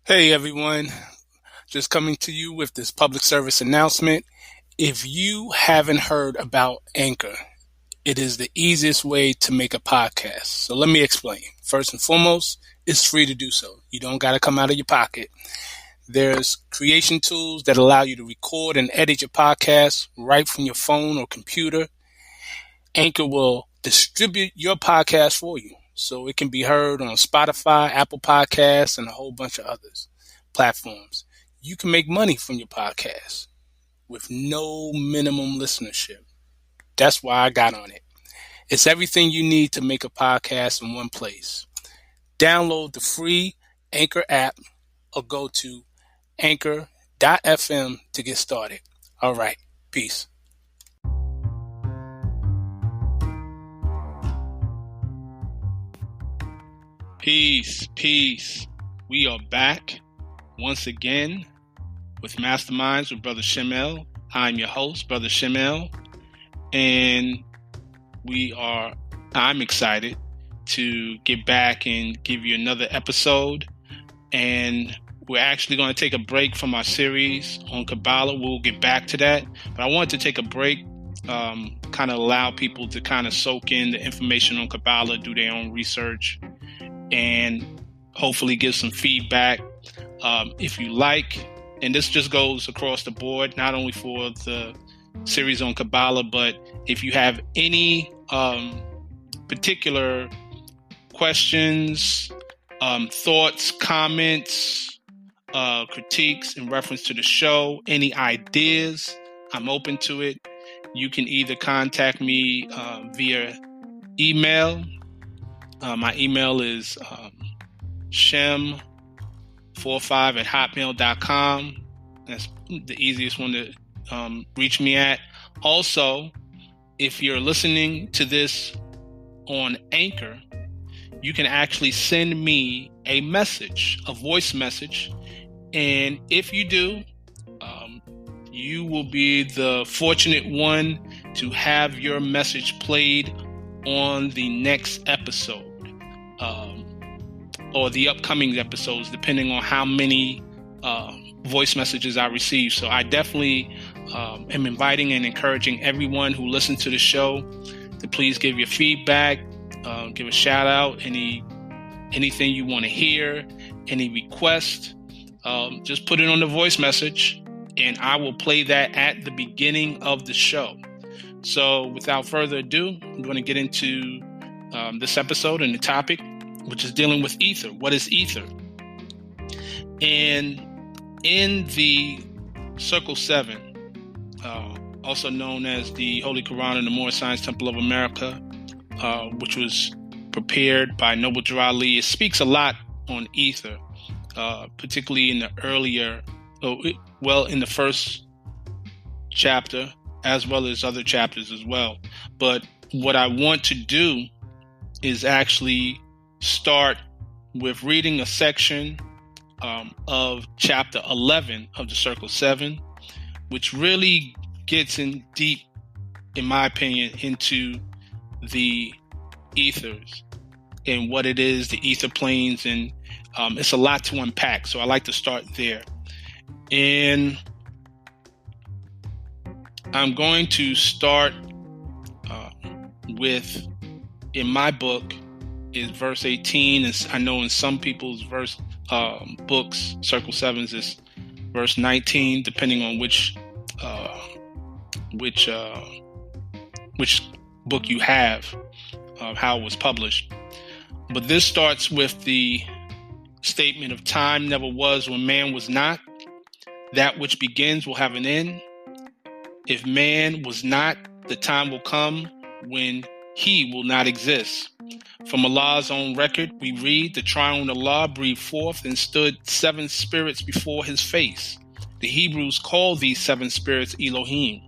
Hey everyone, just coming to you with this public service announcement. If you haven't heard about Anchor, it is the easiest way to make a podcast. So let me explain. First and foremost, it's free to do so. You don't got to come out of your pocket. There's creation tools that allow you to record and edit your podcast right from your phone or computer. Anchor will distribute your podcast for you, so it can be heard on Spotify, Apple Podcasts, and a whole bunch of others platforms. You can make money from your podcast with no minimum listenership. That's why I got on it. It's everything you need to make a podcast in one place. Download the free Anchor app or go to anchor.fm to get started. All right, peace. Peace. We are back once again with Masterminds with Brother Shem. I'm your host, Brother Shem, and I'm excited to get back and give you another episode. And we're actually going to take a break from our series on Kabbalah. We'll get back to that, but I wanted to take a break, kind of allow people to kind of soak in the information on Kabbalah, do their own research, and hopefully give some feedback. If you like, and this just goes across the board, not only for the series on Kabbalah, but if you have any particular questions, thoughts, comments, critiques in reference to the show, any ideas, I'm open to it. You can either contact me via email. My email is shem45@hotmail.com. That's the easiest one to reach me at. Also, if you're listening to this on Anchor, you can actually send me a message, a voice message. And if you do, you will be the fortunate one to have your message played on the next episode, or the upcoming episodes, depending on how many voice messages I receive. So I definitely am inviting and encouraging everyone who listens to the show to please give your feedback, give a shout out, anything you want to hear, any request, just put it on the voice message, and I will play that at the beginning of the show. So without further ado, I'm going to get into this episode and the topic, which is dealing with ether. What is ether? And in the Circle 7, also known as the Holy Quran and the Moor Science Temple of America, which was prepared by Noble Drew Ali, it speaks a lot on ether, particularly in the in the first chapter, as well as other chapters as well. But what I want to do is actually start with reading a section of chapter 11 of the Circle 7, which really gets in deep, in my opinion, into the ethers and what it is, the ether planes, and it's a lot to unpack. So I like to start there. And I'm going to start with, in my book, is verse 18. I know in some people's books, Circle 7s is verse 19, depending on which book you have, how it was published. But this starts with the statement of time never was when man was not. That which begins will have an end. If man was not, the time will come when he will not exist. From Allah's own record, we read, the triune Allah breathed forth and stood 7 spirits before his face. The Hebrews call these 7 spirits Elohim.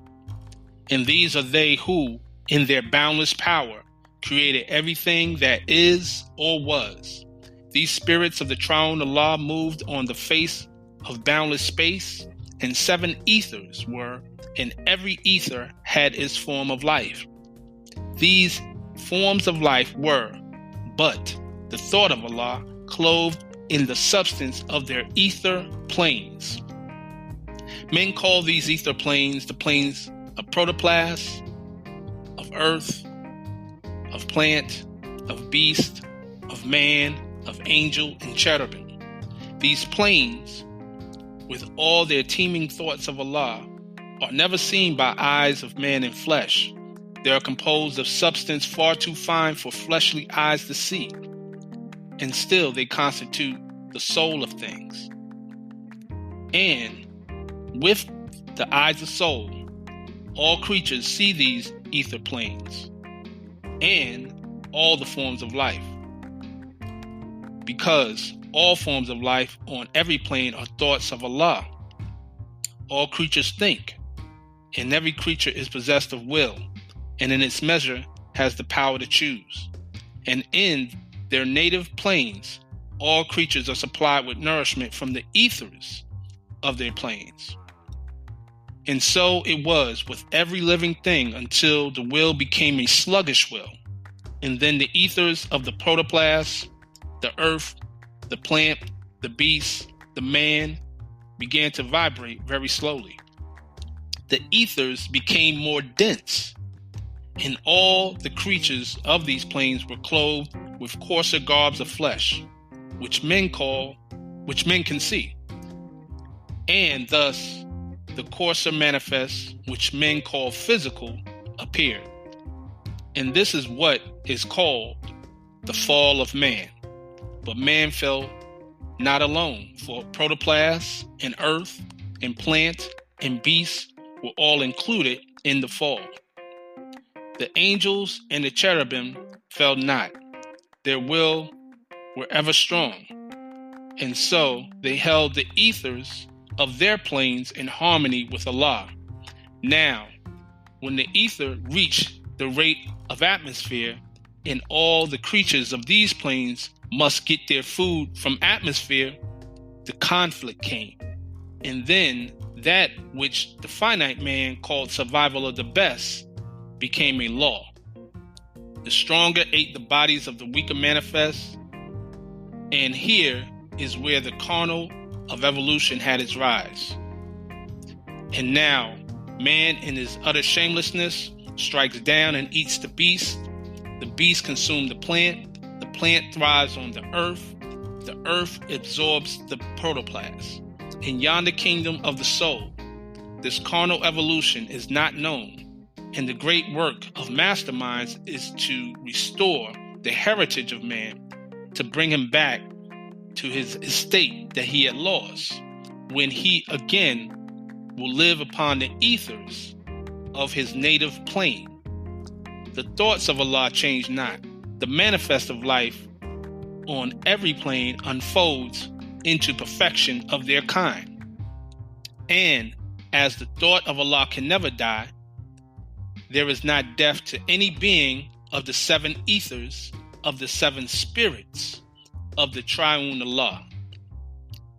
And these are they who, in their boundless power, created everything that is or was. These spirits of the triune Allah moved on the face of boundless space, and 7 ethers were, and every ether had its form of life. These forms of life were but the thought of Allah clothed in the substance of their ether planes. Men call these ether planes the planes of protoplasm, of earth, of plant, of beast, of man, of angel, and cherubim. These planes, with all their teeming thoughts of Allah, are never seen by eyes of man in flesh. They are composed of substance far too fine for fleshly eyes to see, and still they constitute the soul of things. And with the eyes of soul, all creatures see these ether planes and all the forms of life, because all forms of life on every plane are thoughts of Allah. All creatures think, and every creature is possessed of will, and in its measure has the power to choose. And in their native planes, all creatures are supplied with nourishment from the ethers of their planes. And so it was with every living thing until the will became a sluggish will. And then the ethers of the protoplasm, the earth, the plant, the beast, the man began to vibrate very slowly. The ethers became more dense, and all the creatures of these planes were clothed with coarser garbs of flesh, which men can see. And thus the coarser manifest, which men call physical, appeared. And this is what is called the fall of man. But man fell not alone, for protoplasm and earth and plant and beast were all included in the fall. The angels and the cherubim fell not. Their will were ever strong, and so they held the ethers of their planes in harmony with Allah. Now, when the ether reached the rate of atmosphere, and all the creatures of these planes must get their food from atmosphere, the conflict came. And then that which the finite man called survival of the best became a law. The stronger ate the bodies of the weaker manifest, and here is where the carnal of evolution had its rise. And now man in his utter shamelessness strikes down and eats the beast consumes the plant thrives on the earth absorbs the protoplasm. In yonder kingdom of the soul, this carnal evolution is not known, and the great work of masterminds is to restore the heritage of man, to bring him back to his estate that he had lost, when he again will live upon the ethers of his native plane. The thoughts of Allah change not. The manifest of life on every plane unfolds into perfection of their kind. And as the thought of Allah can never die, there is not death to any being of the seven ethers, of the seven spirits of the triune Allah.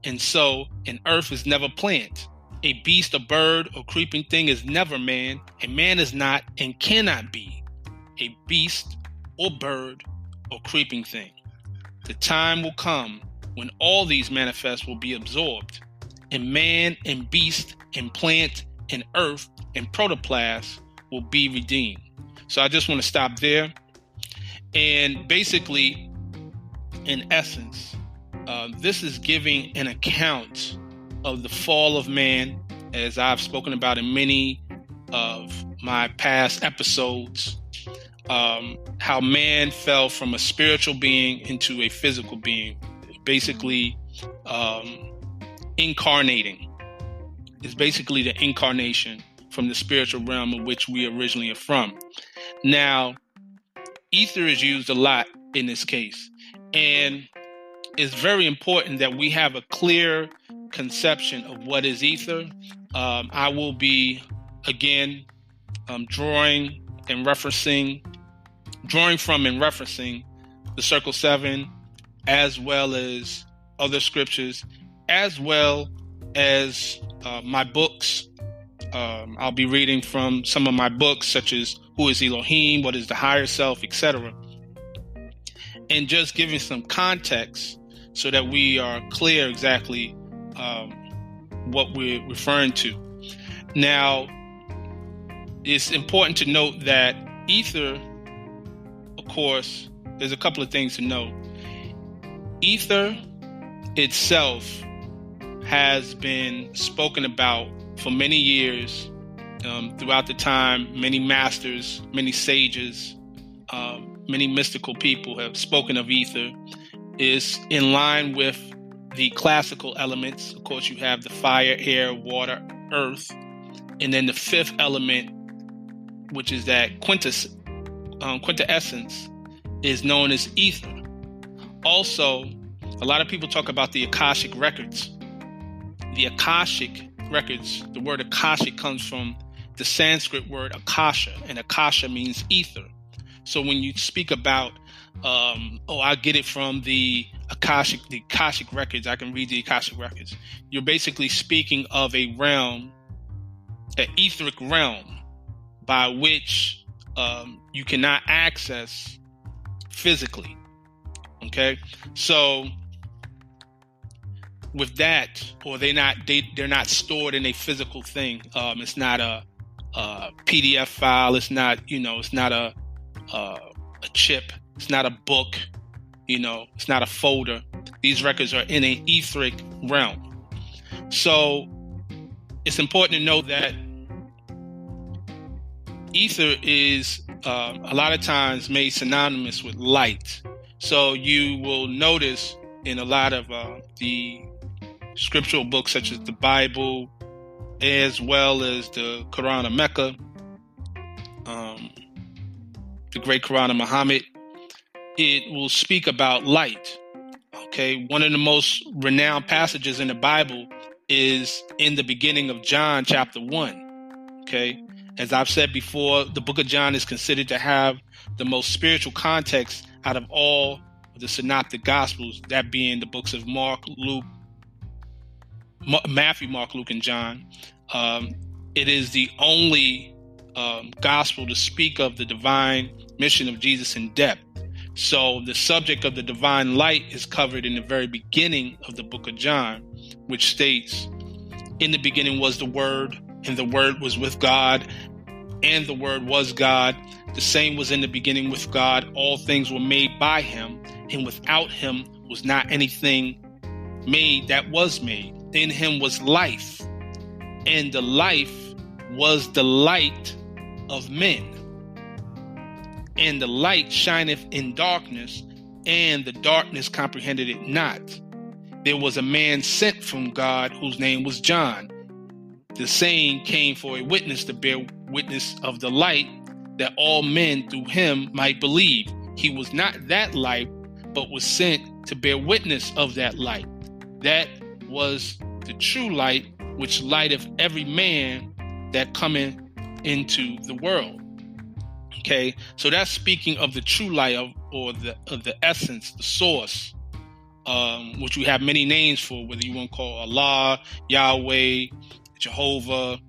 And so an earth is never plant. A beast, a bird, or creeping thing is never man, and man is not and cannot be a beast or bird or creeping thing. The time will come when all these manifests will be absorbed, and man and beast and plant and earth and protoplasm will be redeemed. So I just want to stop there. And basically, in essence, this is giving an account of the fall of man, as I've spoken about in many of my past episodes. How man fell from a spiritual being into a physical being, basically incarnating. It's basically the incarnation from the spiritual realm of which we originally are from. Now, ether is used a lot in this case, and it's very important that we have a clear conception of what is ether. I will be, again, drawing from and referencing the Circle 7, as well as other scriptures, as well as my books. I'll be reading from some of my books, such as Who is Elohim, What is the Higher Self, etc. And just giving some context so that we are clear exactly what we're referring to. Now, it's important to note that ether, of course, there's a couple of things to note. Ether itself has been spoken about for many years, throughout the time. Many masters, many sages, many mystical people have spoken of ether. Is in line with the classical elements. Of course, you have the fire, air, water, earth, and then the fifth element, which is that quintessence, is known as ether. Also, a lot of people talk about the Akashic records. The Akashic records, the word Akashic comes from the Sanskrit word Akasha, and Akasha means ether. So when you speak about, I get it from the Akashic records, I can read the Akashic records, you're basically speaking of a realm, an etheric realm, by which you cannot access physically. Okay, so with that, or they're not stored in a physical thing. It's not a PDF file. It's not it's not a chip. It's not a book. It's not a folder. These records are in an etheric realm. So it's important to know that ether is a lot of times made synonymous with light. So you will notice in a lot of the scriptural books, such as the Bible, as well as the Quran of Mecca, the great Quran of Muhammad, it will speak about light. Okay, one of the most renowned passages in the Bible is in the beginning of John chapter 1. Okay, as I've said before, the book of John is considered to have the most spiritual context out of all of the synoptic gospels, that being the books of Matthew, Mark, Luke, and John. It is the only gospel to speak of the divine mission of Jesus in depth. So the subject of the divine light is covered in the very beginning of the book of John, which states, "In the beginning was the Word, and the Word was with God, and the Word was God. The same was in the beginning with God. All things were made by him, and without him was not anything made that was made. In him was life, and the life was the light of men. And the light shineth in darkness, and the darkness comprehended it not. There was a man sent from God whose name was John. The same came for a witness to bear witness of the light, that all men through him might believe. He was not that light, but was sent to bear witness of that light. That was the true light, which lighteth every man that cometh into the world." Okay, so that's speaking of the true light of the essence, the source, which we have many names for, whether you want to call Allah, Yahweh, Jehovah,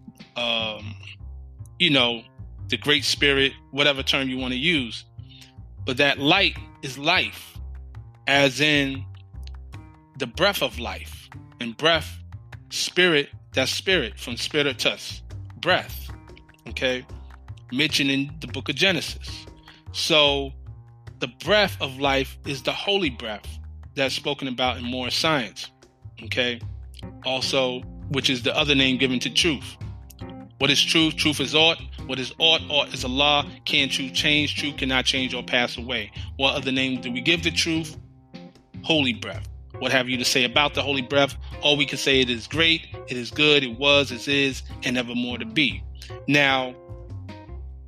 the Great Spirit, whatever term you want to use. But that light is life, as in the breath of life. And breath, spirit, that's spirit, from spiritus, breath. Okay, mentioned in the book of Genesis. So the breath of life is the holy breath that's spoken about in Moor science. Okay, also, which is the other name given to truth. What is truth? Truth is aught. What is aught? Aught is Allah. Can truth change? Truth cannot change or pass away. What other name do we give the truth? Holy breath. What have you to say about the holy breath? All we can say, it is great, it is good, it was, it is, and evermore to be. Now,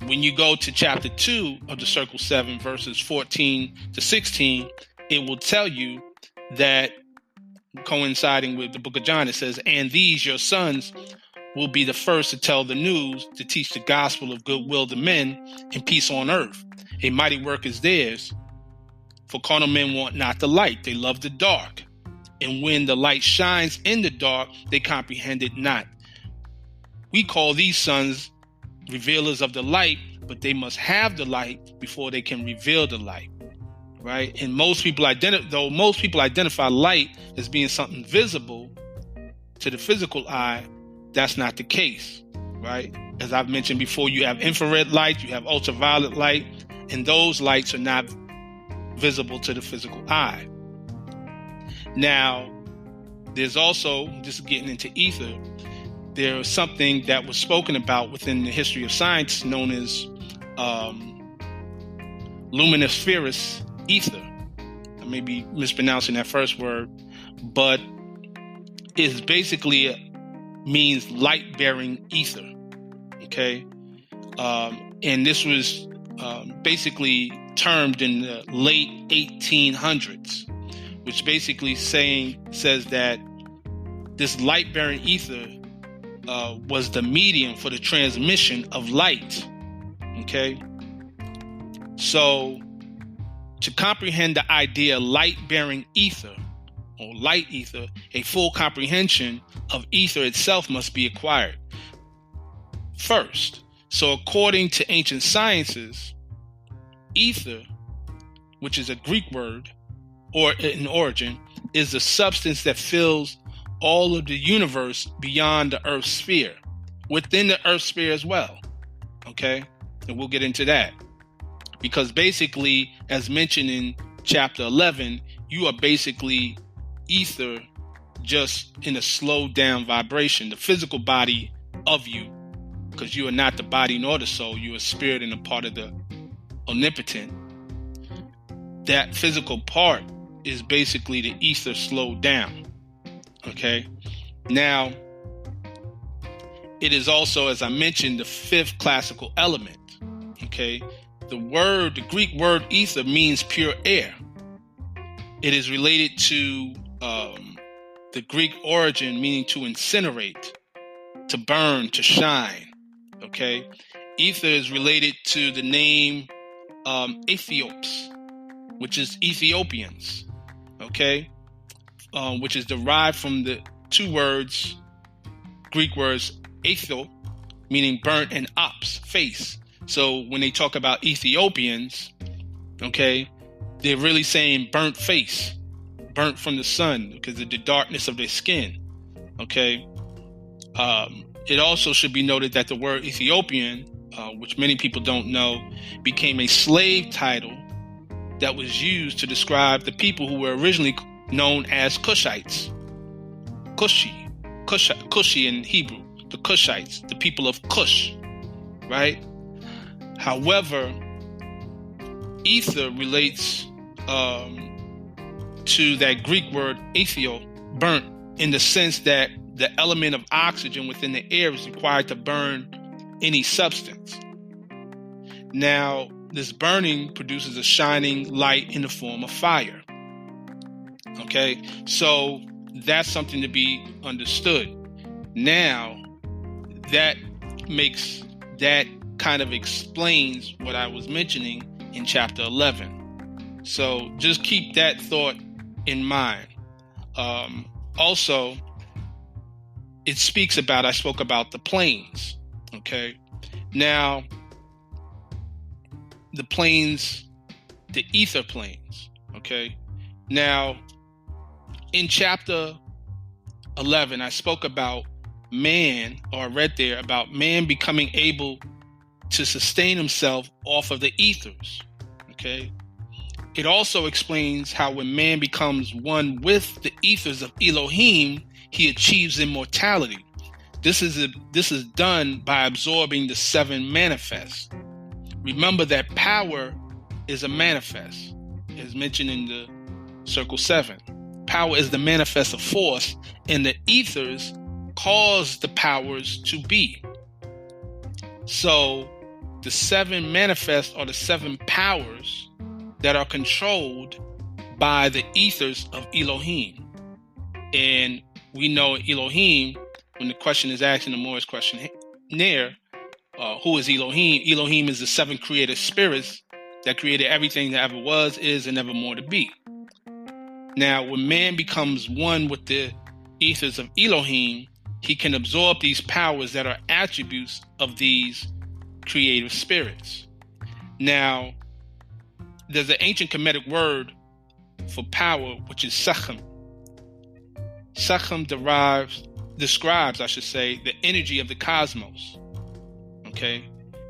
when you go to chapter 2 of the Circle 7, verses 14 to 16, it will tell you that, coinciding with the book of John, it says, "And these your sons will be the first to tell the news, to teach the gospel of goodwill to men and peace on earth. A mighty work is theirs. For carnal men want not the light, they love the dark. And when the light shines in the dark, they comprehend it not. We call these sons revealers of the light, but they must have the light before they can reveal the light." right? And most people identify light as being something visible to the physical eye, that's not the case, right? As I've mentioned before, you have infrared light, you have ultraviolet light, and those lights are not visible to the physical eye. Now, there's also, just getting into ether, there is something that was spoken about within the history of science known as luminiferous ether. I may be mispronouncing that first word, but it basically means light-bearing ether. Okay, and this was basically termed in the late 1800s, which basically says that this light-bearing ether was the medium for the transmission of light. Okay, so to comprehend the idea of light-bearing ether or light ether, a full comprehension of ether itself must be acquired first. So according to ancient sciences, ether, which is a Greek word or in origin, is the substance that fills all of the universe beyond the Earth's sphere, within the Earth's sphere as well. Okay, and we'll get into that, because basically, as mentioned in chapter 11, you are basically ether, just in a slowed down vibration, the physical body of you, because you are not the body nor the soul, you are spirit and a part of the omnipotent. That physical part is basically the ether slowed down. Okay, now it is also, as I mentioned, the fifth classical element. Okay, the Greek word ether means pure air. It is related to the Greek origin, meaning to incinerate, to burn, to shine. Okay, ether is related to the name Ethiops, which is Ethiopians. Okay, which is derived from the two words, Greek words, etho, meaning burnt, and ops, face. So when they talk about Ethiopians, okay, they're really saying burnt face, burnt from the sun because of the darkness of their skin. Okay. It also should be noted that the word Ethiopian, which many people don't know, became a slave title that was used to describe the people who were originally known as Cushites. Cushi in Hebrew, the Cushites, the people of Cush, right? However, ether relates to that Greek word ethio, burnt, in the sense that the element of oxygen within the air is required to burn any substance. Now, this burning produces a shining light in the form of fire. Okay, so that's something to be understood. Now, that kind of explains what I was mentioning in chapter 11. So just keep that thought in mind. Also, I spoke about the planes. Okay, now the planes, the ether planes. Okay, now in chapter 11, I spoke about man, or read there about man becoming able to sustain himself off of the ethers. Okay, it also explains how when man becomes one with the ethers of Elohim, he achieves immortality. This is done by absorbing the seven manifests. Remember that power is a manifest, as mentioned in the Circle 7. Power is the manifest of force, and the ethers cause the powers to be. So the seven manifests are the seven powers that are controlled by the ethers of Elohim. And we know Elohim, when the question is asked in the Moor's questionnaire, who is Elohim? Elohim is the seven creative spirits that created everything that ever was, is, and ever more to be. Now, when man becomes one with the ethers of Elohim, he can absorb these powers that are attributes of these creative spirits. Now, there's an ancient Kemetic word for power, which is Shem. Shem describes, the energy of the cosmos. Okay.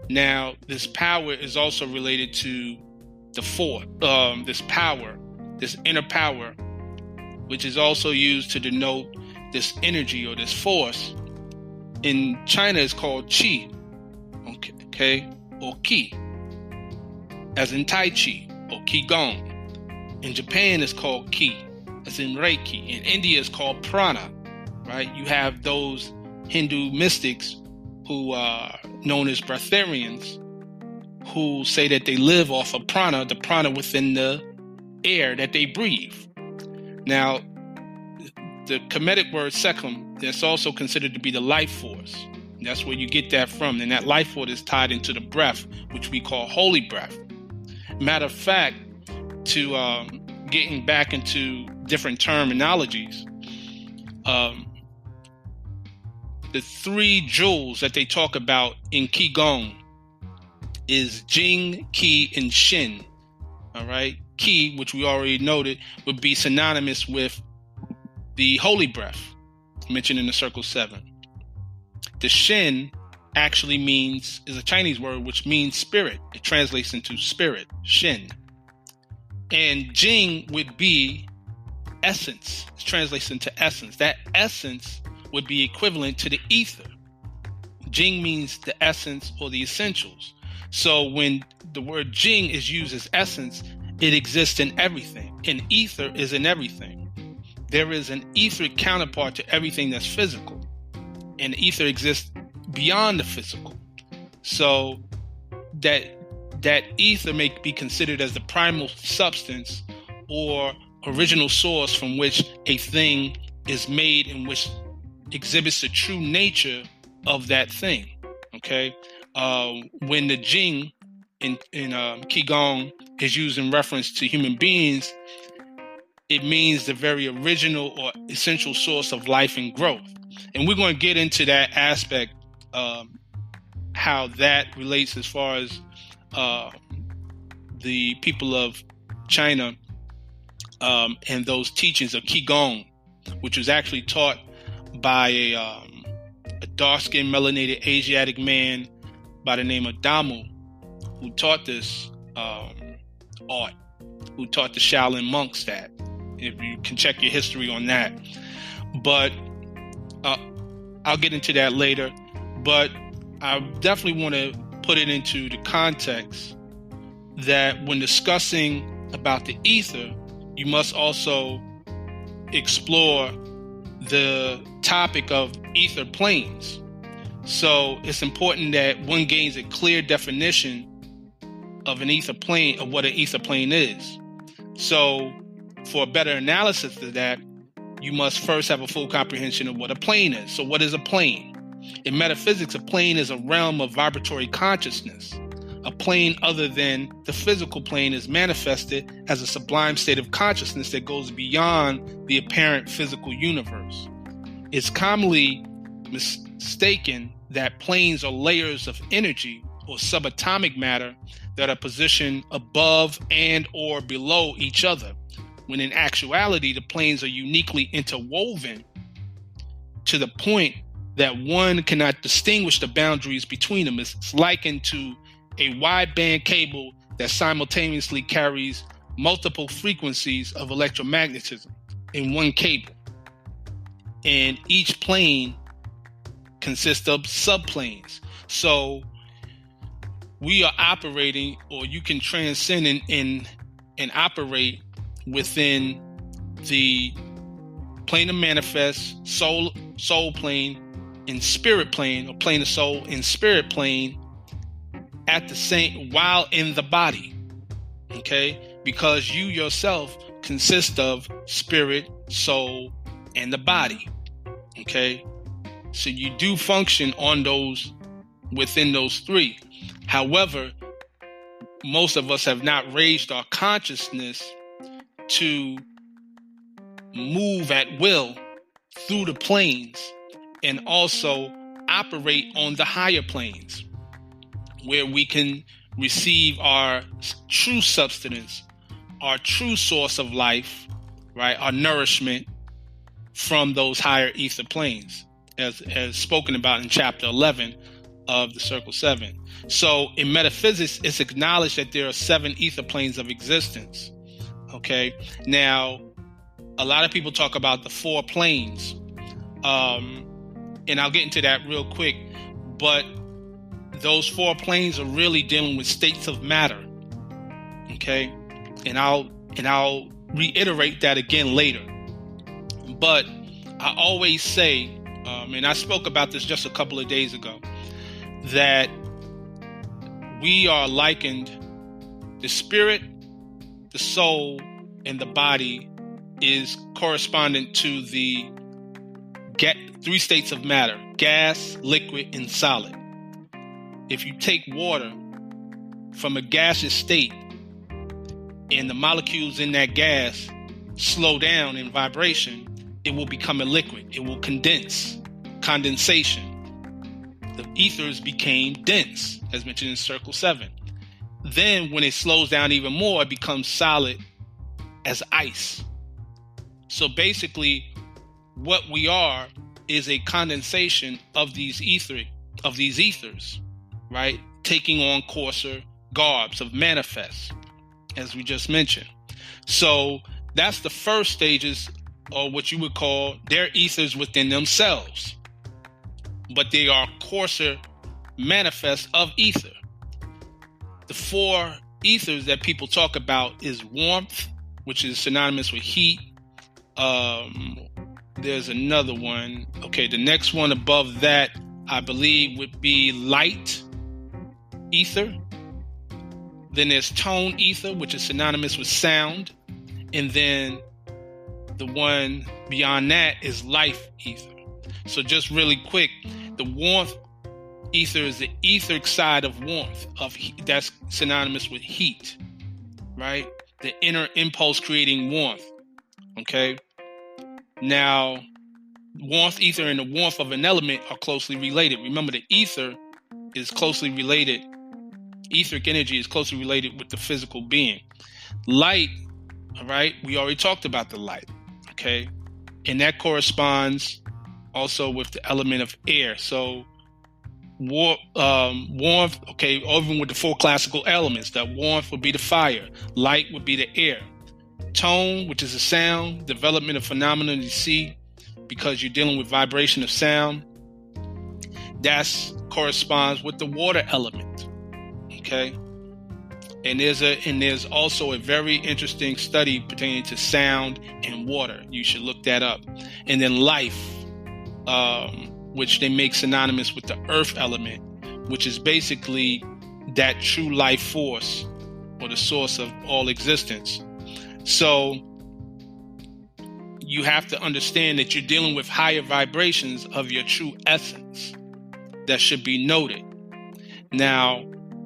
Now, this power is also related to the force. This inner power, which is also used to denote this energy or this force. In China, it's called Qi, okay, or Qi, as in Tai Chi or Qigong. In Japan, it's called Qi, as in Reiki. In India, it's called Prana, right? You have those Hindu mystics who are known as breatharians, who say that they live off of prana, the prana within the air that they breathe. Now, the Kemetic word Shem, that's also considered to be the life force. And that's where you get that from. And that life force is tied into the breath, which we call holy breath. Matter of fact, to getting back into different terminologies, the three jewels that they talk about in Qigong is Jing, Qi, and Shin. All right. Qi, which we already noted, would be synonymous with the holy breath mentioned in the Circle 7. The Shin actually is a Chinese word which means spirit. It translates into spirit, Shin. And Jing would be essence. It translates into essence. That essence would be equivalent to the ether. Jing means the essence or the essentials. So when the word Jing is used as essence, it exists in everything. And ether is in everything. There is an etheric counterpart to everything that's physical. And ether exists beyond the physical. So that ether may be considered as the primal substance or original source from which a thing is made and which exhibits the true nature of that thing. Okay. When the Jing in Qigong is used in reference to human beings, it means the very original or essential source of life and growth. And we're going to get into that aspect, how that relates as far as the people of China and those teachings of Qigong, which was actually taught by a dark-skinned, melanated Asiatic man by the name of Damu, who taught this art, who taught the Shaolin monks that. If you can check your history on that. But I'll get into that later. But I definitely want to put it into the context that when discussing about the ether, you must also explore the topic of ether planes. So it's important that one gains a clear definition of an ether plane, of what an ether plane is. So for a better analysis of that, you must first have a full comprehension of what a plane is. So what is a plane? In metaphysics, a plane is a realm of vibratory consciousness. A plane other than the physical plane is manifested as a sublime state of consciousness that goes beyond the apparent physical universe. It's commonly mistaken that planes are layers of energy or subatomic matter that are positioned above and or below each other, when in actuality, the planes are uniquely interwoven to the point that one cannot distinguish the boundaries between them. It's likened to a wideband cable that simultaneously carries multiple frequencies of electromagnetism in one cable. And each plane consists of subplanes. So we are operating, or you can transcend and operate within the plane of manifest, soul plane, and spirit plane, or plane of soul and spirit plane, at the same, while in the body. Okay? Because you yourself consist of spirit, soul, and the body. Okay? So you do function on those, within those three. However, most of us have not raised our consciousness to move at will through the planes and also operate on the higher planes, where we can receive our true substance, our true source of life, right? Our nourishment from those higher ether planes, as spoken about in chapter 11 of the Circle 7. So in metaphysics, it's acknowledged that there are 7 ether planes of existence. Okay. Now, a lot of people talk about the 4 planes. And I'll get into that real quick, but those 4 planes are really dealing with states of matter. Okay. And I'll reiterate that again later. But I always say, and I spoke about this just a couple of days ago, that we are likened, the spirit, the soul, and the body is correspondent to the 3 states of matter: gas, liquid, and solid. If you take water from a gaseous state and the molecules in that gas slow down in vibration, it will become a liquid. It will condense. Condensation. The ethers became dense, as mentioned in Circle 7. Then when it slows down even more, it becomes solid as ice. So basically, what we are is a condensation of these ethers, right? Taking on coarser garbs of manifest, as we just mentioned. So that's the first stages, or what you would call their ethers within themselves. But they are coarser manifest of ether. The 4 ethers that people talk about is warmth, which is synonymous with heat. There's another one. Okay, the next one above that, I believe, would be light ether. Then there's tone ether, which is synonymous with sound. And then the one beyond that is life ether. So just really quick, the warmth ether is the etheric side of warmth, of heat, that's synonymous with heat, right? The inner impulse creating warmth. Okay. Now, warmth ether and the warmth of an element are closely related. Remember, the ether is closely related. Etheric energy is closely related with the physical being. Light, all right, we already talked about the light, okay? And that corresponds also with the element of air. So warmth, okay, even with the 4 classical elements, that warmth would be the fire, light would be the air. Tone, which is a sound, development of phenomena you see, because you're dealing with vibration of sound, that corresponds with the water element. Okay, and there's also a very interesting study pertaining to sound and water. You should look that up. And then life, which they make synonymous with the earth element, which is basically that true life force or the source of all existence. So you have to understand that you're dealing with higher vibrations of your true essence. That should be noted. Now,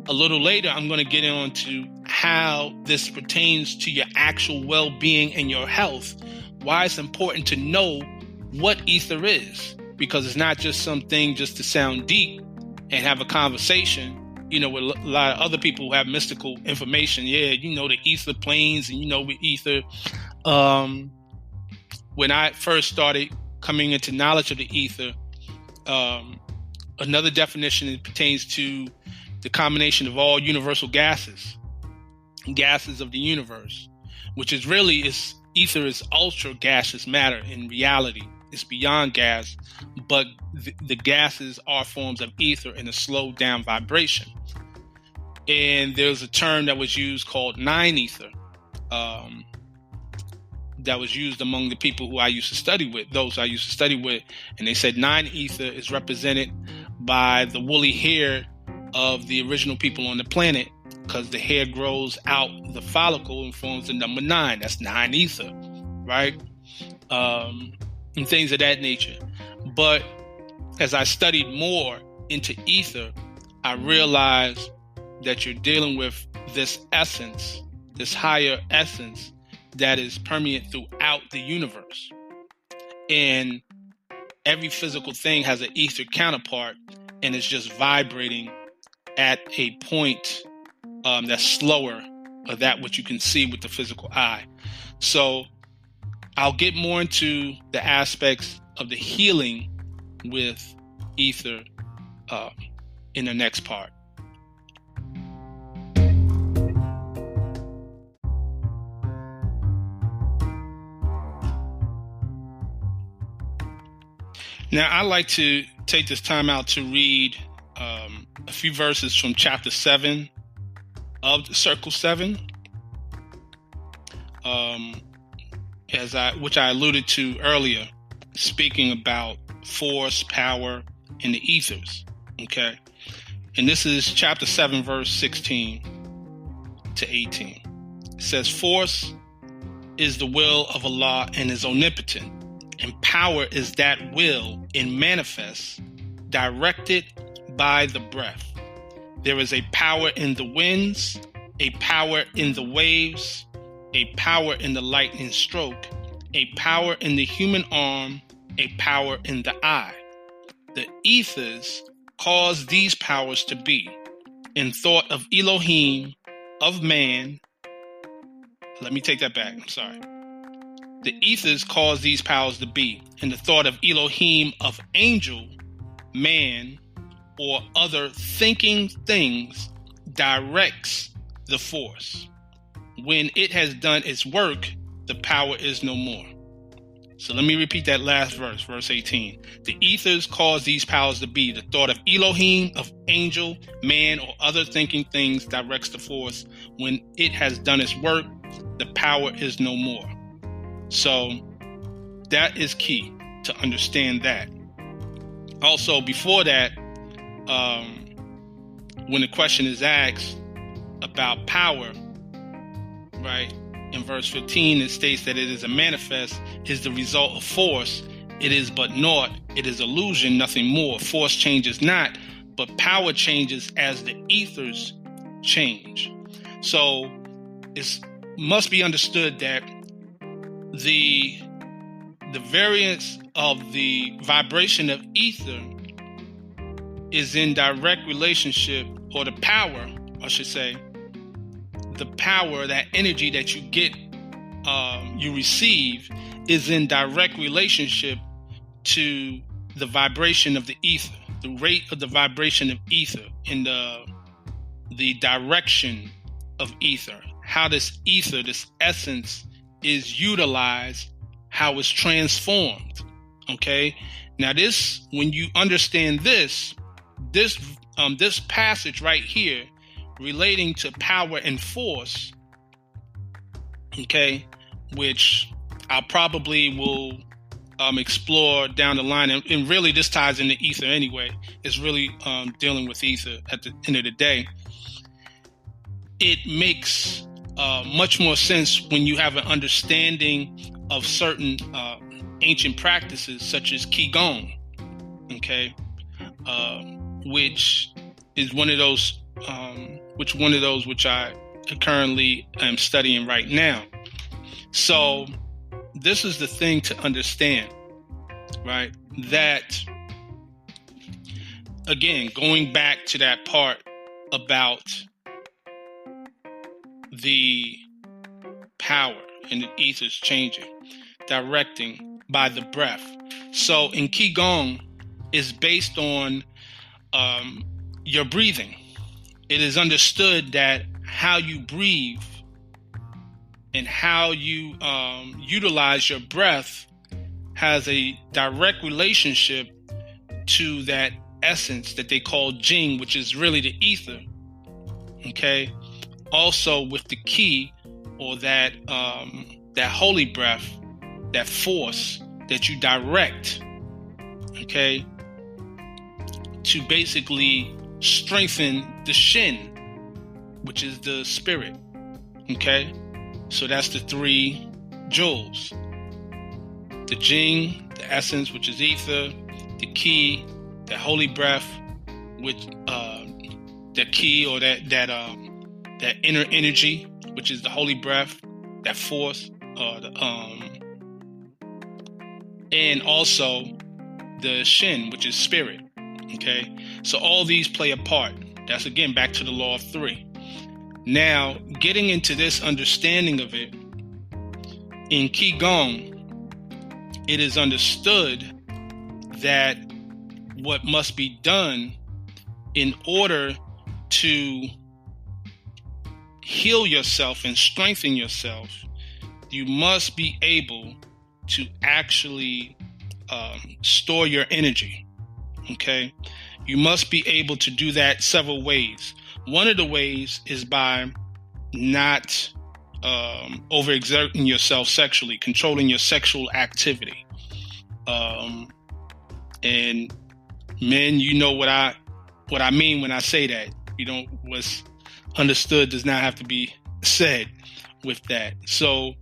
a little later, I'm going to get into how this pertains to your actual well-being and your health. Why it's important to know what ether is, because it's not just something just to sound deep and have a conversation, with a lot of other people who have mystical information. Yeah, the ether planes, and with ether. When I first started coming into knowledge of the ether, another definition, it pertains to the combination of all universal gases of the universe, which is really ether is ultra gaseous matter in reality. It's beyond gas, but the gases are forms of ether in a slowed down vibration. And there's a term that was used called 9 ether, that was used among the people who I used to study with, and they said 9 ether is represented by the woolly hair of the original people on the planet, because the hair grows out the follicle and forms the number 9. That's 9 ether, right? And things of that nature. But as I studied more into ether, I realized that you're dealing with this essence, this higher essence that is permeant throughout the universe. And every physical thing has an ether counterpart, and it's just vibrating at a point that's slower, of that which you can see with the physical eye. So I'll get more into the aspects of the healing with ether in the next part. Now, I like to take this time out to read a few verses from chapter 7 of the Circle 7, which I alluded to earlier, speaking about force, power, and the ethers. Okay, and this is chapter 7, verse 16 to 18. It says, "Force is the will of Allah and is omnipotent, and power is that will in manifest, directed by the breath. There is a power in the winds, a power in the waves, a power in the lightning stroke, a power in the human arm, a power in the eye. The ethers cause these powers to be. In thought of Elohim, of man." Let me take that back. I'm sorry. "The ethers cause these powers to be. In the thought of Elohim, of angel, man, or other thinking things directs the force. When it has done its work, the power is no more." So let me repeat that last verse, verse 18. "The ethers cause these powers to be. The thought of Elohim, of angel, man, or other thinking things directs the force. When it has done its work, the power is no more." So that is key to understand that. Also, before that, when the question is asked about power, right, in verse 15, it states that it is a manifest, is the result of force. It is but naught. It is illusion, nothing more. Force changes not, but power changes as the ethers change. So it must be understood that the variance of the vibration of ether is in direct relationship, or the power, I should say, the power, that energy that you get, you receive, is in direct relationship to the vibration of the ether, the rate of the vibration of ether, and the direction of ether, how this ether, this essence, is utilized, how it's transformed. Okay, now this, when you understand this passage right here relating to power and force, okay, which I probably will explore down the line, and really this ties into ether anyway. It's really dealing with ether at the end of the day. It makes much more sense when you have an understanding of certain ancient practices such as Qigong, okay, which is one of those which I currently am studying right now. So this is the thing to understand, right? That, again, going back to that part about the power and the ethers changing, directing by the breath. So in Qigong is based on your breathing. It is understood that how you breathe and how you utilize your breath has a direct relationship to that essence that they call Jing, which is really the ether. Okay. Also with the Qi, or that holy breath, that force that you direct, okay, to basically strengthen the Shen, which is the spirit. Okay, so that's the 3 jewels: the Jing, the essence, which is ether; the Qi, the holy breath, which the Qi, or that inner energy, which is the holy breath, that force, and also the Shen, which is spirit. Okay, so all these play a part. That's again back to the law of 3. Now, getting into this understanding of it, in Qigong, it is understood that what must be done in order to heal yourself and strengthen yourself, you must be able to actually store your energy. Okay? You must be able to do that several ways. One of the ways is by not overexerting yourself sexually, controlling your sexual activity. And men, you know what I mean when I say that. What's understood does not have to be said with that. So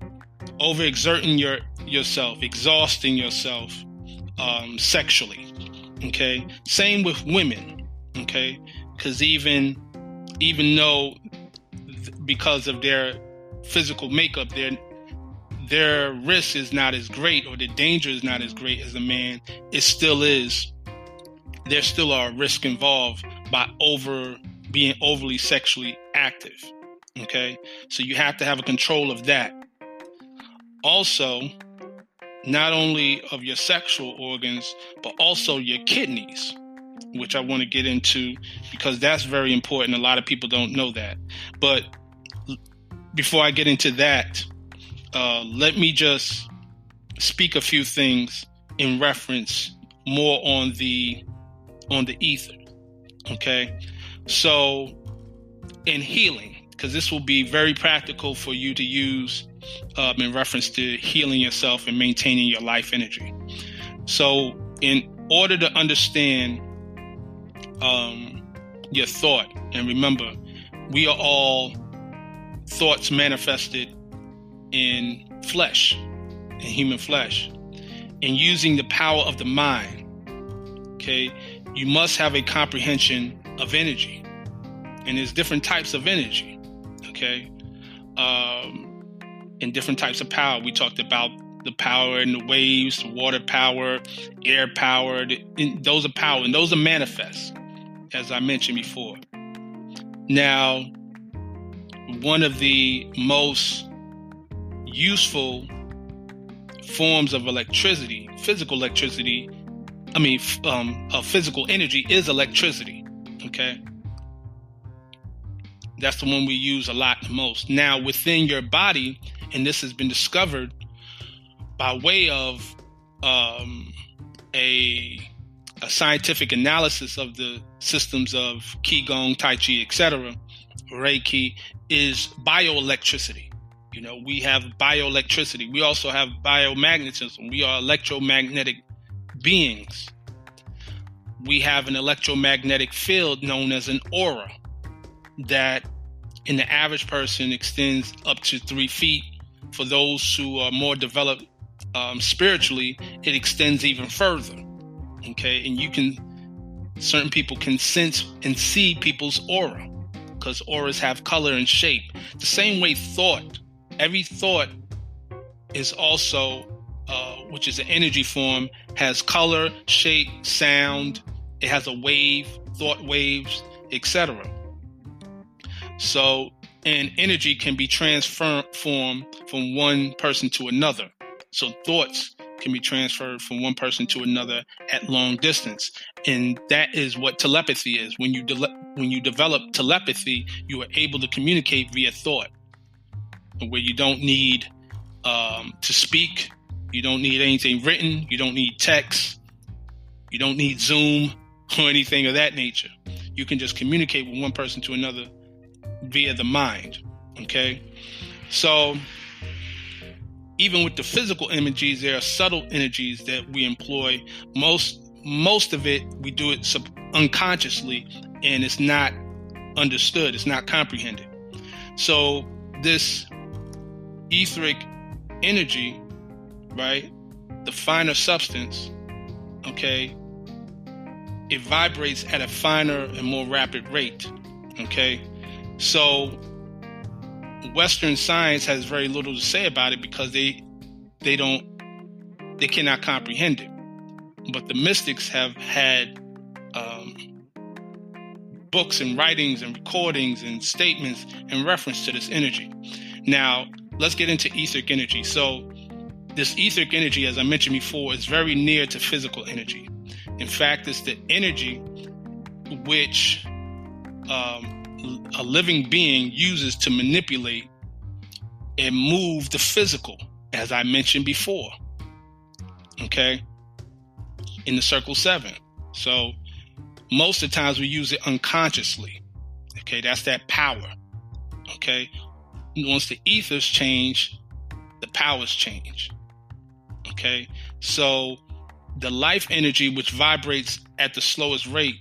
overexerting yourself, exhausting yourself sexually. Okay. Same with women. Okay. Because even though because of their physical makeup, their risk is not as great, or the danger is not as great as a man, it still is. There's still a risk involved by being overly sexually active. Okay, so you have to have a control of that. Also, not only of your sexual organs, but also your kidneys, which I want to get into because that's very important. A lot of people don't know that. But before I get into that, let me just speak a few things in reference more on the ether. Okay, so in healing, because this will be very practical for you to use in reference to healing yourself and maintaining your life energy. So in order to understand your thought, and remember, we are all thoughts manifested in flesh, in human flesh, and using the power of the mind. Okay, you must have a comprehension of energy, and there's different types of energy. Okay, and different types of power. We talked about the power in the waves, water power, air power. Those are power, and those are manifest, as I mentioned before. Now, one of the most useful forms of electricity, physical energy is electricity. Okay, that's the one we use a lot the most. Now, within your body, and this has been discovered by way of a scientific analysis of the systems of Qigong, Tai Chi, etc., Reiki, is bioelectricity. You know, we have bioelectricity. We also have biomagnetism. We are electromagnetic beings. We have an electromagnetic field known as an aura that in the average person extends up to 3 feet. For those who are more developed spiritually, it extends even further. Okay, and certain people can sense and see people's aura, because auras have color and shape. The same way every thought is also, which is an energy form, has color, shape, sound. It has a wave, thought waves, etc. So, and energy can be transformed from one person to another. So thoughts can be transferred from one person to another at long distance. And that is what telepathy is. When you develop telepathy, you are able to communicate via thought, where you don't need to speak. You don't need anything written. You don't need text. You don't need Zoom or anything of that nature. You can just communicate with one person to another via the mind. Okay? So even with the physical energies, there are subtle energies that we employ. Most of it, we do it unconsciously, and it's not understood. It's not comprehended. So this etheric energy, right, the finer substance, okay, it vibrates at a finer and more rapid rate. Okay, so Western science has very little to say about it because they cannot comprehend it. But the mystics have had books and writings and recordings and statements in reference to this energy. Now, let's get into etheric energy. So this etheric energy, as I mentioned before, is very near to physical energy. In fact, it's the energy which a living being uses to manipulate and move the physical, as I mentioned before. Okay? In the circle 7. So most of the times we use it unconsciously. Okay, that's that power. Okay, once the ethers change, the powers change. Okay, so the life energy, which vibrates at the slowest rate,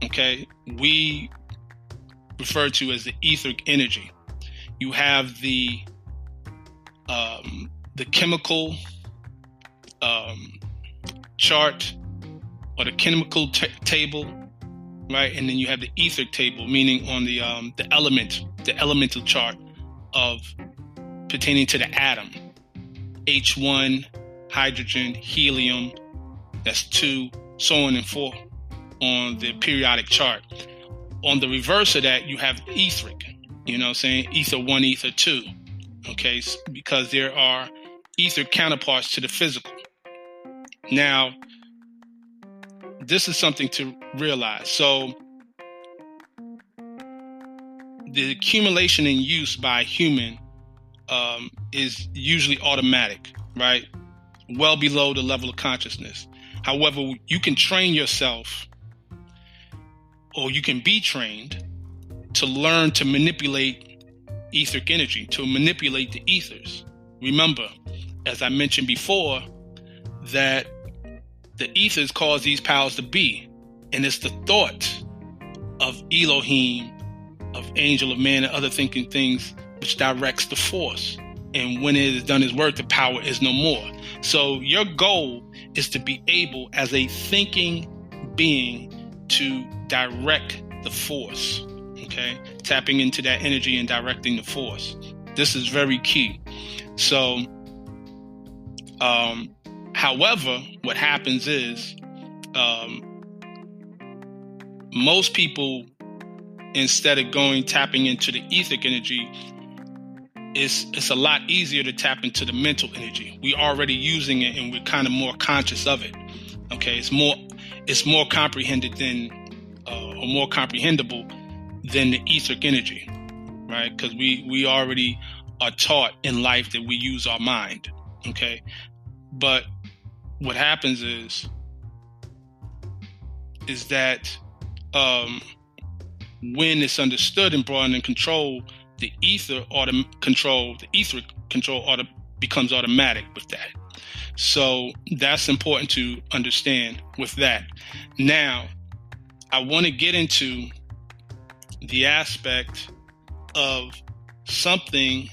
okay, we refer to as the etheric energy. You have the chemical chart, or the chemical table, right? And then you have the etheric table, meaning on the elemental chart of pertaining to the atom. H1, hydrogen, helium, that's 2, so on and forth on the periodic chart. On the reverse of that, you have etheric, you know what I'm saying? Ether 1, ether 2, okay? Because there are ether counterparts to the physical. Now, this is something to realize. So the accumulation and use by a human is usually automatic, right? Well below the level of consciousness. However, you can train yourself, or you can be trained to learn to manipulate etheric energy, to manipulate the ethers. Remember, as I mentioned before, that the ethers cause these powers to be, and it's the thought of Elohim, of angel, of man, and other thinking things which directs the force. And when it has done its work, the power is no more. So your goal is to be able, as a thinking being, to direct the force. Okay, tapping into that energy and directing the force. This is very key. So, however, what happens is most people, instead of tapping into the etheric energy, it's a lot easier to tap into the mental energy. We're already using it, and we're kind of more conscious of it. Okay, it's more comprehended than or more comprehensible than the etheric energy, right? Because we already are taught in life that we use our mind. Okay, but what happens is that when it's understood and brought in control, the etheric control becomes automatic with that. So that's important to understand with that. Now, I want to get into the aspect of something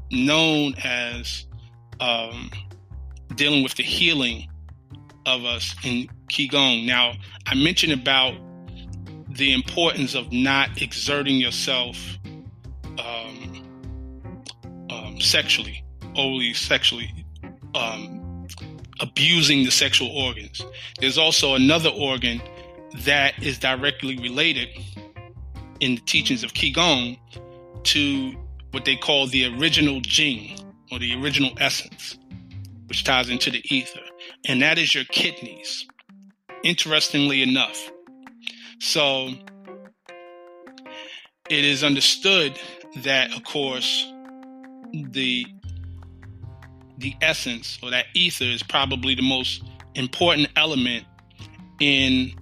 known as dealing with the healing of us in Qigong. Now, I mentioned about the importance of not exerting yourself sexually, overly sexually, abusing the sexual organs. There's also another organ that is directly related in the teachings of Qigong to what they call the original Jing, or the original essence, which ties into the ether, and that is your kidneys, interestingly enough. So it is understood that, of course, the essence, or that ether, is probably the most important element in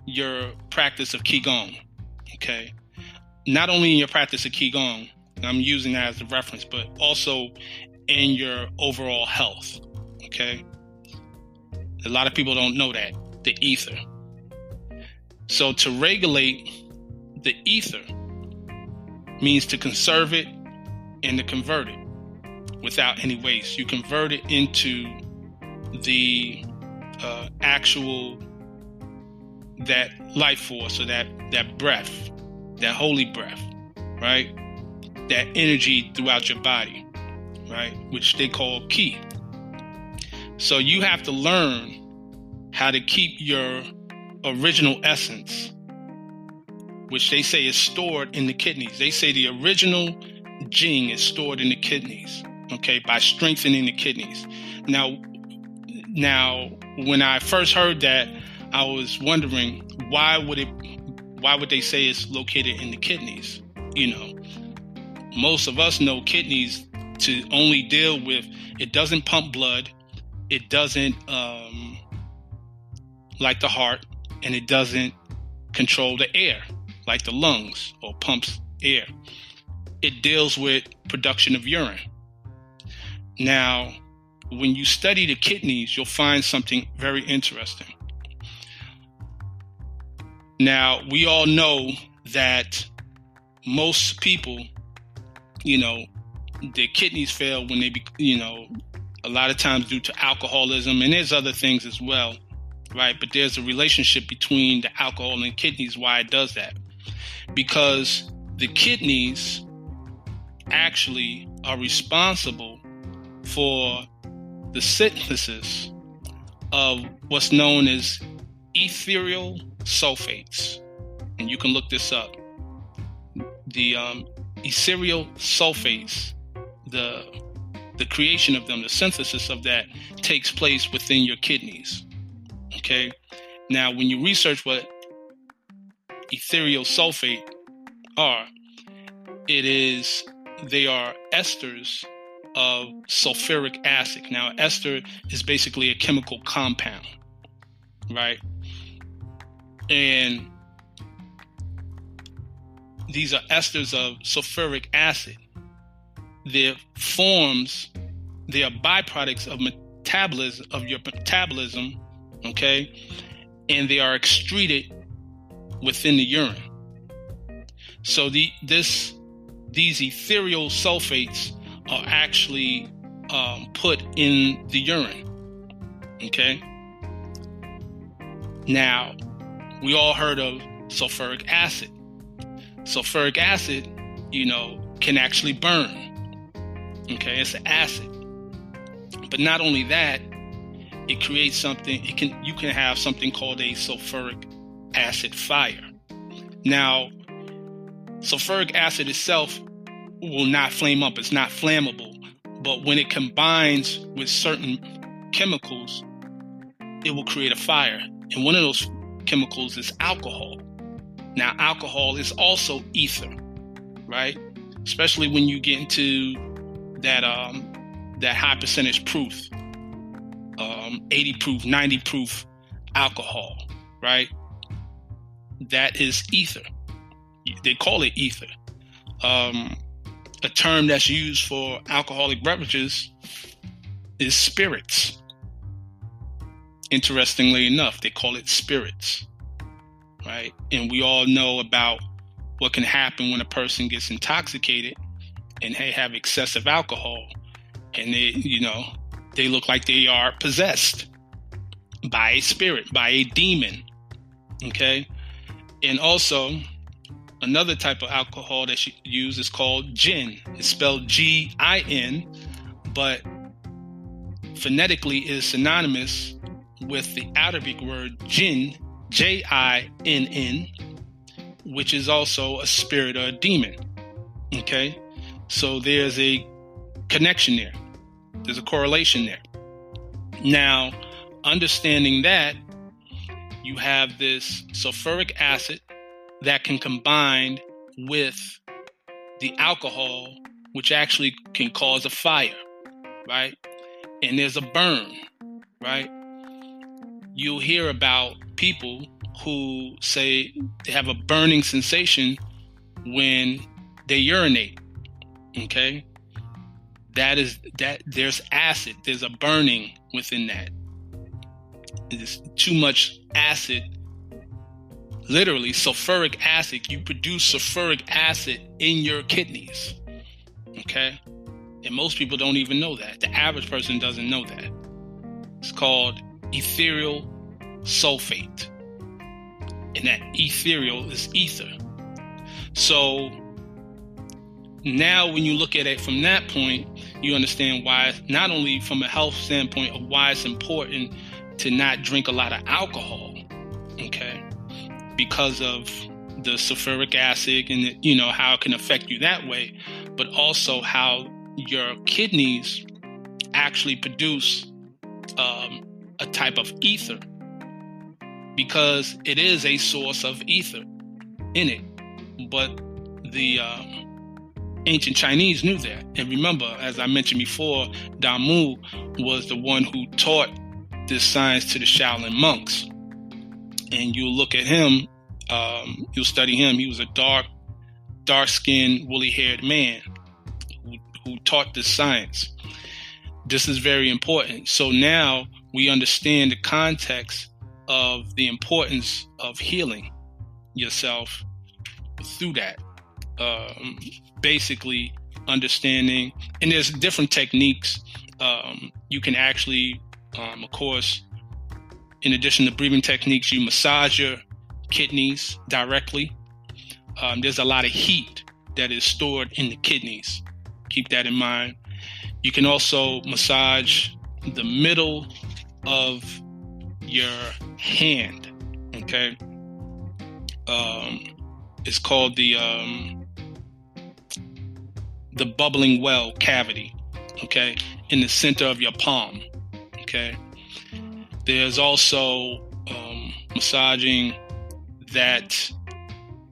your practice of Qigong. Okay, not only in your practice of Qigong, I'm using that as a reference, but also in your overall health. Okay, a lot of people don't know that, the ether. So to regulate the ether means to conserve it and to convert it without any waste. You convert it into the actual, that life force, or that breath, that holy breath, right? That energy throughout your body, right? Which they call Qi. So you have to learn how to keep your original essence which they say is stored in the kidneys. They say the original Jing is stored in the kidneys, okay, by strengthening the kidneys. Now, when I first heard that, I was wondering why would they say it's located in the kidneys? Most of us know kidneys to only deal with, it doesn't pump blood, it doesn't like the heart, and it doesn't control the air like the lungs or pumps air. It deals with production of urine. Now, when you study the kidneys, you'll find something very interesting. Now, we all know that most people, their kidneys fail when they a lot of times due to alcoholism, and there's other things as well, right? But there's a relationship between the alcohol and kidneys, why it does that. Because the kidneys actually are responsible for the synthesis of what's known as ethereal sulfates. And you can look this up. The ethereal sulfates, the creation of them, the synthesis of that takes place within your kidneys. Okay. Now, when you research what ethereal sulfate are, they are esters of sulfuric acid. Now, ester is basically a chemical compound, right? And these are esters of sulfuric acid. They are byproducts of your metabolism, okay? And they are excreted within the urine. So these ethereal sulfates are actually put in the urine, okay? Now, we all heard of sulfuric acid. Sulfuric acid, can actually burn. Okay, it's an acid. But not only that, it creates something. You can have something called a sulfuric acid fire. Now, sulfuric acid itself will not flame up. It's not flammable. But when it combines with certain chemicals, it will create a fire. And one of those chemicals is alcohol. Now, alcohol is also ether, right? Especially when you get into that high percentage proof, 80 proof, 90 proof alcohol, right? That is ether. They call it ether. A term that's used for alcoholic beverages is spirits. Interestingly enough, they call it spirits. Right? And we all know about what can happen when a person gets intoxicated and they have excessive alcohol, and they look like they are possessed by a spirit, by a demon. Okay? And also, another type of alcohol that you use is called gin. It's spelled Gin, but phonetically is synonymous with the Arabic word jinn, Jinn, which is also a spirit or a demon. Okay? So there's a connection there. There's a correlation there. Now, understanding that, you have this sulfuric acid that can combine with the alcohol, which actually can cause a fire, right? And there's a burn, right? You'll hear about people who say they have a burning sensation when they urinate. Okay? There's acid, there's a burning within that. There's too much acid, literally sulfuric acid. You produce sulfuric acid in your kidneys. Okay? And most people don't even know that. The average person doesn't know that. It's called ethereal sulfate. And that ethereal is ether. So now when you look at it from that point, you understand why, not only from a health standpoint of why it's important to not drink a lot of alcohol, okay, because of the sulfuric acid and, how it can affect you that way, but also how your kidneys actually produce a type of ether, because it is a source of ether in it. But the ancient Chinese knew that. And remember, as I mentioned before, Damu was the one who taught this science to the Shaolin monks. And you'll look at him, you'll study him. He was a dark-skinned, woolly-haired man who taught this science. This is very important. So now we understand the context of the importance of healing yourself through that. Basically understanding, and there's different techniques. You can actually, of course, in addition to breathing techniques, you massage your kidneys directly. There's a lot of heat that is stored in the kidneys. Keep that in mind. You can also massage the middle of your hand. Okay. It's called the bubbling well cavity. Okay. In the center of your palm. Okay. There's also massaging that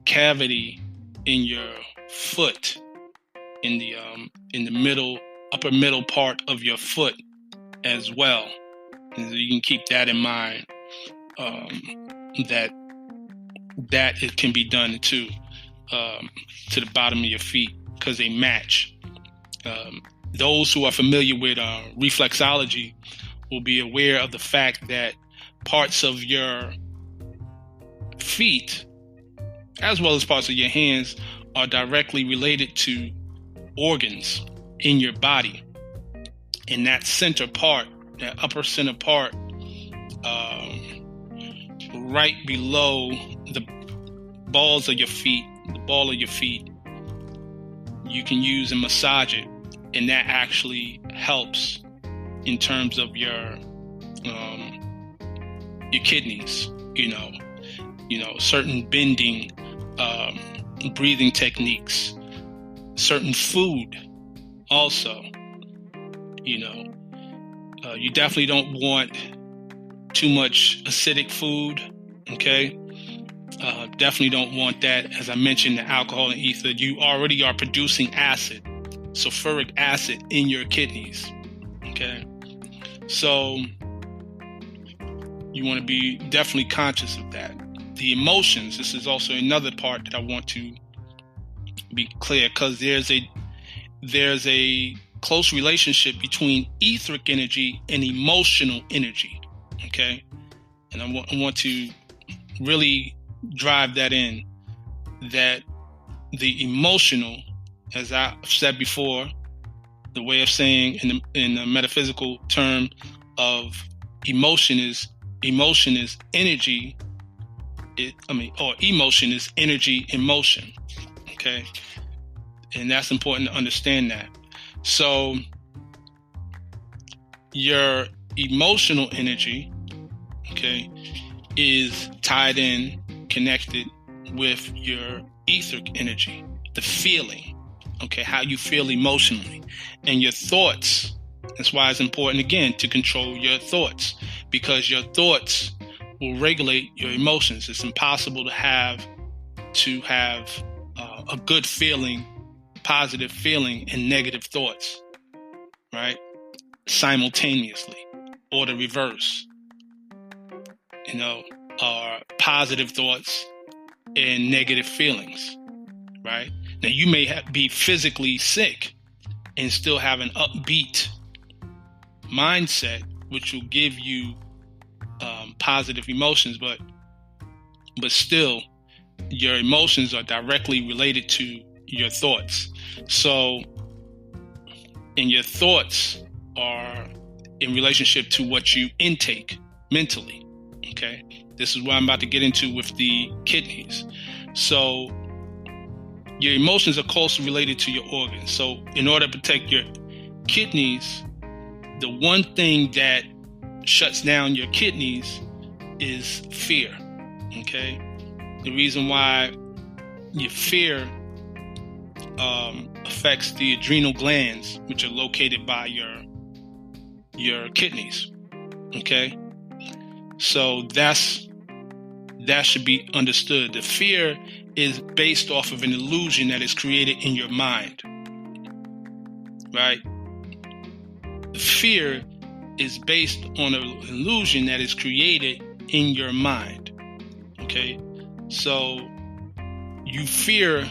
cavity in your foot, in the upper middle part of your foot as well. And you can keep that in mind. That it can be done too, to the bottom of your feet, because they match. Those who are familiar with reflexology will be aware of the fact that parts of your feet, as well as parts of your hands, are directly related to organs in your body. And that center part, that upper center part, right below the balls of your feet, the ball of your feet, you can use and massage it, and that actually helps in terms of your kidneys. Certain bending, breathing techniques, certain food also. You definitely don't want too much acidic food. Okay. Definitely don't want that. As I mentioned, the alcohol and ether, you already are producing acid, sulfuric acid in your kidneys. Okay. So you want to be definitely conscious of that. The emotions, this is also another part that I want to be clear, because there's a close relationship between etheric energy and emotional energy. Okay. And I want to really drive that in, that the emotional, as I said before, the way of saying in the metaphysical term of emotion is energy. Emotion is energy in motion. Okay. And that's important to understand that. So your emotional energy, okay, is tied in, connected with your etheric energy, the feeling, okay, how you feel emotionally, and your thoughts. That's why it's important, again, to control your thoughts, because your thoughts will regulate your emotions. It's impossible to have a good feeling, positive feeling, and negative thoughts, right, simultaneously, or the reverse. Are positive thoughts and negative feelings, right? Now, you may be physically sick and still have an upbeat mindset, which will give you positive emotions, but still, your emotions are directly related to your thoughts. So, and your thoughts are in relationship to what you intake mentally. Okay, this is what I'm about to get into with the kidneys. So your emotions are closely related to your organs. So in order to protect your kidneys, the one thing that shuts down your kidneys is fear. Okay, the reason why your fear affects the adrenal glands, which are located by your kidneys. Okay, so that should be understood. The fear is based off of an illusion that is created in your mind, right? The fear is based on an illusion that is created in your mind. Okay, so you fear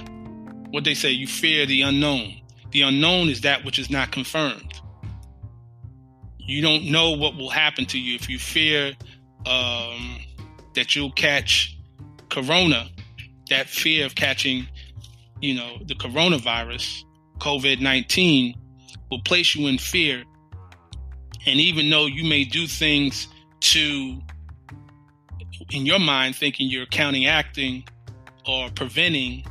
what they say, you fear the unknown. The unknown is that which is not confirmed. You don't know what will happen to you. If you fear that you'll catch corona, that fear of catching, the coronavirus, COVID-19, will place you in fear. And even though you may do things in your mind, thinking you're counteracting or preventing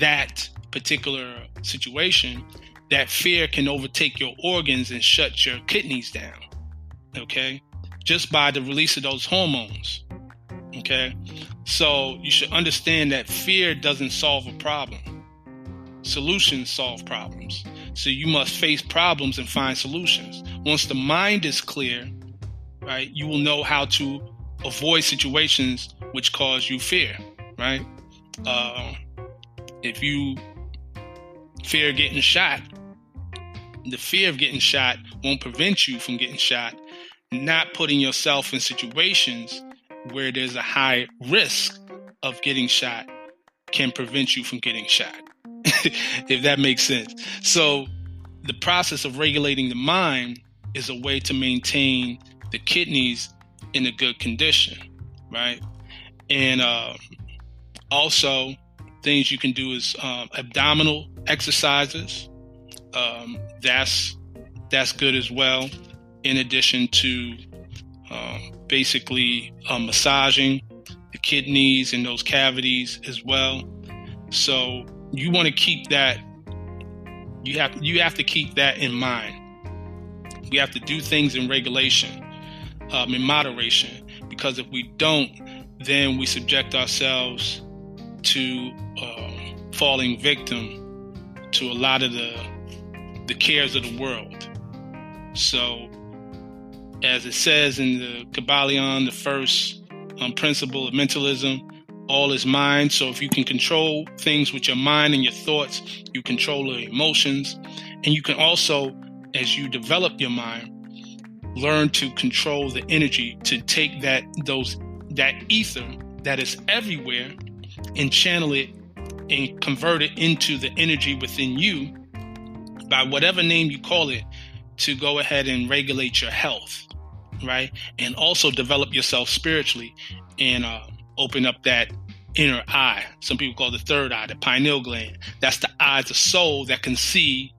that particular situation, that fear can overtake your organs and shut your kidneys down, okay? Just by the release of those hormones, okay? So you should understand that fear doesn't solve a problem. Solutions solve problems. So you must face problems and find solutions. Once the mind is clear, right, you will know how to avoid situations which cause you fear, right? If you fear getting shot, the fear of getting shot won't prevent you from getting shot. Not putting yourself in situations where there's a high risk of getting shot can prevent you from getting shot, if that makes sense. So the process of regulating the mind is a way to maintain the kidneys in a good condition, right? And also, things you can do is abdominal exercises. That's good as well. In addition to basically massaging the kidneys and those cavities as well. So you want to keep that. You have to keep that in mind. We have to do things in regulation, in moderation, because if we don't, then we subject ourselves to falling victim to a lot of the cares of the world. So, as it says in the Kabbalion, the first principle of mentalism, all is mind. So if you can control things with your mind and your thoughts, you control your emotions. And you can also, as you develop your mind, learn to control the energy, to take that ether that is everywhere and channel it and convert it into the energy within you, by whatever name you call it, to go ahead and regulate your health, right? And also develop yourself spiritually and open up that inner eye. Some people call it the third eye, the pineal gland. That's the eye of the soul that can see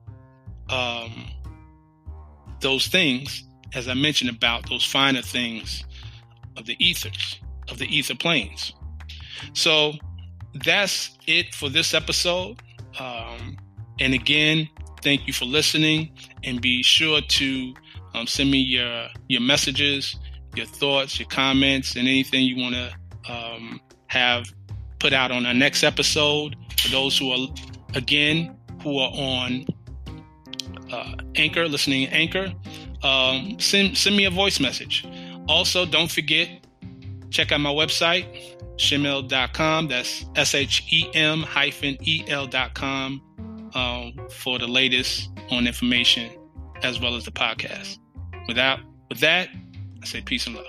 those things, as I mentioned, about those finer things of the ethers, of the ether planes. So that's it for this episode. And again, thank you for listening, and be sure to send me your messages, your thoughts, your comments, and anything you want to have put out on our next episode. For those who are on Anchor, listening to Anchor, send me a voice message. Also, don't forget, check out my website, shemel.com. That's SHEM-EL.com for the latest on information, as well as the podcast. With that, I say peace and love.